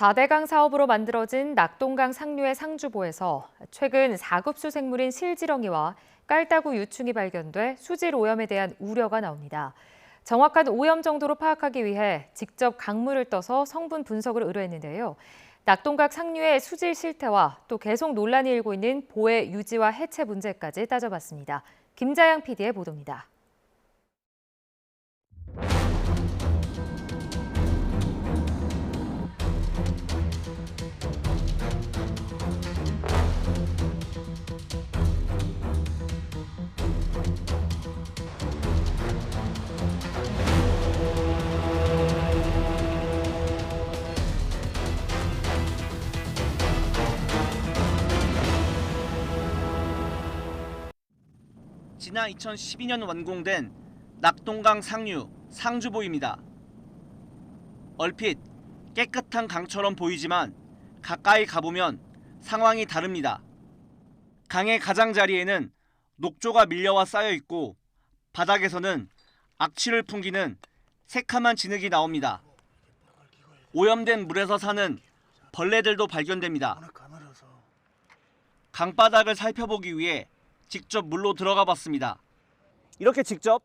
4대강 사업으로 만들어진 낙동강 상류의 상주보에서 최근 4급수 생물인 실지렁이와 깔따구 유충이 발견돼 수질 오염에 대한 우려가 나옵니다. 정확한 오염 정도로 파악하기 위해 직접 강물을 떠서 성분 분석을 의뢰했는데요. 낙동강 상류의 수질 실태와 또 계속 논란이 일고 있는 보의 유지와 해체 문제까지 따져봤습니다. 김자양 PD의 보도입니다. 지난 2012년 완공된 낙동강 상류 상주보입니다. 얼핏 깨끗한 강처럼 보이지만 가까이 가보면 상황이 다릅니다. 강의 가장자리에는 녹조가 밀려와 쌓여 있고 바닥에서는 악취를 풍기는 새카만 진흙이 나옵니다. 오염된 물에서 사는 벌레들도 발견됩니다. 강바닥을 살펴보기 위해 직접 물로 들어가 봤습니다. 이렇게 직접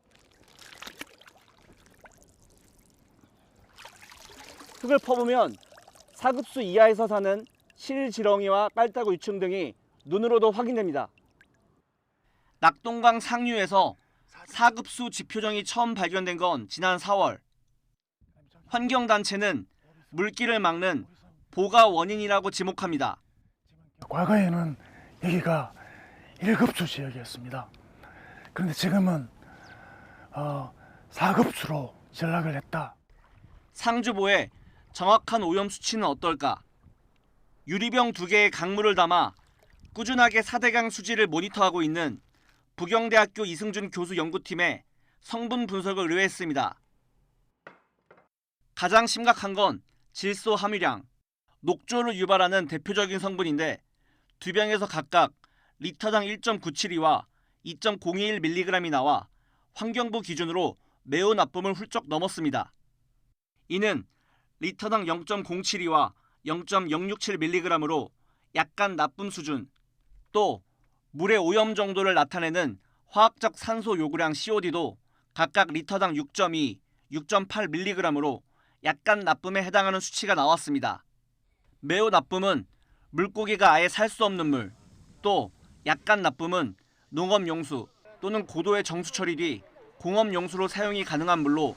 흙을 퍼보면 4급수 이하에서 사는 실지렁이와 깔따구 유충 등이 눈으로도 확인됩니다. 낙동강 상류에서 4급수 지표정이 처음 발견된 건 지난 4월. 환경단체는 물길을 막는 보가 원인이라고 지목합니다. 과거에는 여기가 1급수 지역이었습니다. 그런데 지금은 4급수로 전락을 했다. 상주보의 정확한 오염 수치는 어떨까? 유리병 2개의 강물을 담아 꾸준하게 4대강 수질을 모니터하고 있는 부경대학교 이승준 교수 연구팀에 성분 분석을 의뢰했습니다. 가장 심각한 건 질소 함유량. 녹조를 유발하는 대표적인 성분인데 두 병에서 각각 리터당 1.972와 2.021mg이 나와 환경부 기준으로 매우 나쁨을 훌쩍 넘었습니다. 이는 리터당 0.072와 0.067mg으로 약간 나쁨 수준, 또 물의 오염 정도를 나타내는 화학적 산소 요구량 COD도 각각 리터당 6.2, 6.8mg으로 약간 나쁨에 해당하는 수치가 나왔습니다. 매우 나쁨은 물고기가 아예 살 수 없는 물, 또 약간 나쁨은 농업용수 또는 고도의 정수 처리 뒤 공업용수로 사용이 가능한 물로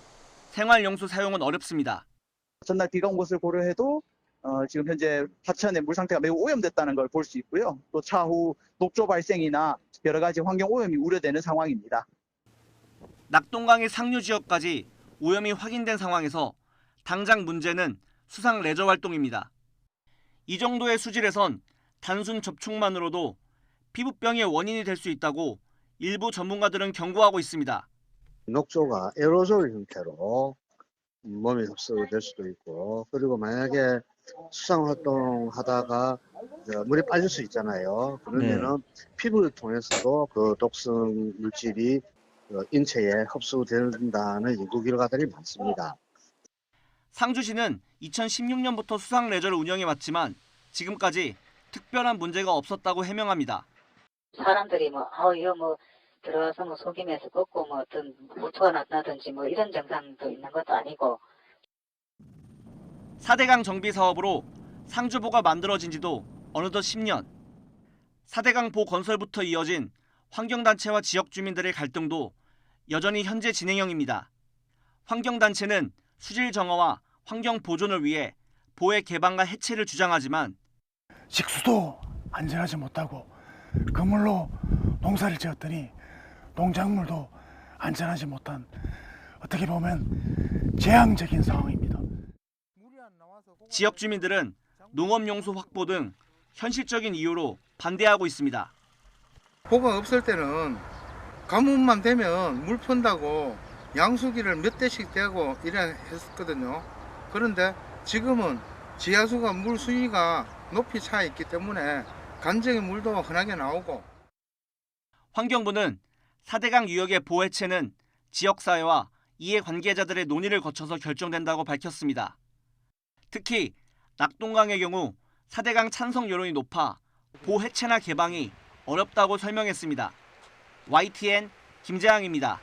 생활용수 사용은 어렵습니다. 전날 비가 온 것을 고려해도 지금 현재 하천의 물 상태가 매우 오염됐다는 걸 볼 수 있고요. 또 차후 녹조 발생이나 여러 가지 환경 오염이 우려되는 상황입니다. 낙동강의 상류 지역까지 오염이 확인된 상황에서 당장 문제는 수상 레저 활동입니다. 이 정도의 수질에선 단순 접촉만으로도 피부병의 원인이 될 수 있다고 일부 전문가들은 경고하고 있습니다. 녹조가 에어로졸 형태로 몸에 흡수될 수도 있고, 그리고 만약에 수상활동 하다가 물에 빠질 수 있잖아요. 그러면은 피부를 통해서도 그 독성 물질이 인체에 흡수된다는 연구 결과들이 많습니다. 상주시는 2016년부터 수상 레저를 운영해 왔지만 지금까지 특별한 문제가 없었다고 해명합니다. 사람들이 이거 들어가서 속임에서 걷고 어떤 모토가 났다든지 이런 증상도 있는 것도 아니고. 4대강 정비 사업으로 상주보가 만들어진 지도 어느덧 10년. 4대강 보 건설부터 이어진 환경단체와 지역 주민들의 갈등도 여전히 현재 진행형입니다. 환경단체는 수질 정화와 환경 보존을 위해 보의 개방과 해체를 주장하지만 식수도 안전하지 못하고 그물로 농사를 지었더니 농작물도 안전하지 못한, 어떻게 보면 재앙적인 상황입니다. 지역 주민들은 농업용수 확보 등 현실적인 이유로 반대하고 있습니다. 보가 없을 때는 가뭄만 되면 물 푼다고 양수기를 몇 대씩 대고 이래 했었거든요. 그런데 지금은 지하수가 물 수위가 높이 차 있기 때문에 간정의 물도 흔하게 나오고. 환경부는 4대강 유역의 보호 해체는 지역사회와 이해관계자들의 논의를 거쳐서 결정된다고 밝혔습니다. 특히 낙동강의 경우 4대강 찬성 여론이 높아 보 해체나 개방이 어렵다고 설명했습니다. YTN 김재항입니다.